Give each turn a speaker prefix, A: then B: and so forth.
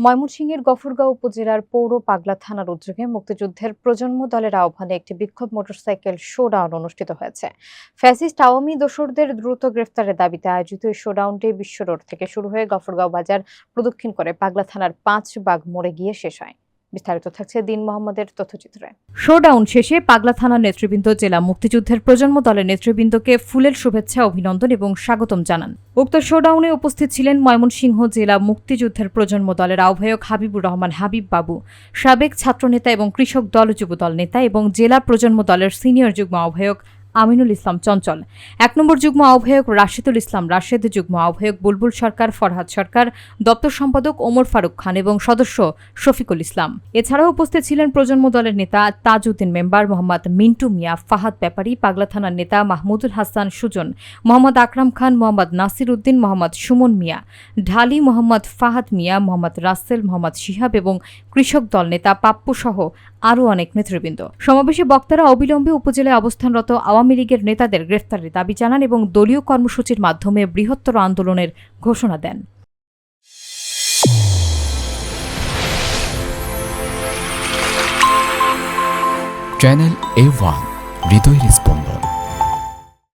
A: ময়মনসিংহের গফরগাঁও উপজেলার পৌর পাগলা থানার উদ্যোগে মুক্তিযুদ্ধের প্রজন্ম দলের আহ্বানে একটি বিক্ষোভ মোটরসাইকেল শোডাউন অনুষ্ঠিত হয়েছে। ফ্যাসিস্ট আওয়ামী দোসরদের দ্রুত গ্রেফতারের দাবিতে আয়োজিত এই শোডাউনটি বিশ্ব রোড থেকে শুরু হয়ে গফরগাঁও বাজার প্রদক্ষিণ করে পাগলা থানার ৫ বাগ মোড়ে গিয়ে শেষ হয়। বিস্তারিত থাকছে দিন মোহাম্মদের তথ্যচিত্রে। শোডাউন শেষে পাগলা থানার নেতৃবৃন্দ জেলা মুক্তিযুদ্ধের প্রজন্ম দলের নেতৃবৃন্দকে ফুলের শুভেচ্ছা, অভিনন্দন এবং স্বাগতম জানান। উক্ত শোডাউনে উপস্থিত ছিলেন ময়মনসিংহ জেলা মুক্তিযুদ্ধের প্রজন্ম দলের আহ্বায়ক হাবিবুর রহমান হাবিব বাবু, সাবেক ছাত্রনেতা এবং কৃষক দল যুবদল নেতা এবং জেলা প্রজন্ম দলের সিনিয়র যুগ্ম আহ্বায়ক আমিনুল ইসলাম চঞ্চল, ১ নম্বর যুগ্ম আহ্বায়ক রাশেদুল ইসলাম রাশেদ, যুগ্ম আহ্বায়ক বুলবুল সরকার, ফরহাদ সরকার, দপ্তর সম্পাদক ওমর ফারুক খান এবং সদস্য শফিকুল ইসলাম। এছাড়াও উপস্থিত ছিলেন প্রজন্ম দলের নেতা তাজউদ্দিন মেম্বার, মোহাম্মদ মিন্টু মিয়া, ফাহাদ ব্যাপারী, পাগলা থানার নেতা মাহমুদুল হাসান সুজন, মোহাম্মদ আকরাম খান, মোহাম্মদ নাসির উদ্দিন, মোহাম্মদ সুমন মিয়া, ঢালি, মোহাম্মদ ফাহাদ মিয়া, মোহাম্মদ রাসেল, মোহাম্মদ শিহাব এবং কৃষক দল নেতা পাপ্পু সহ আরও অনেক নেতৃবৃন্দ। সমাবেশে বক্তারা অবিলম্বে উপজেলায় অবস্থানরত আওয়ামী লীগের নেতাদের গ্রেফতারের দাবি জানান এবং দলীয় কর্মসূচির মাধ্যমে বৃহত্তর আন্দোলনের ঘোষণা দেন।
B: চ্যানেল A1 হৃদয়ের স্পন্দন।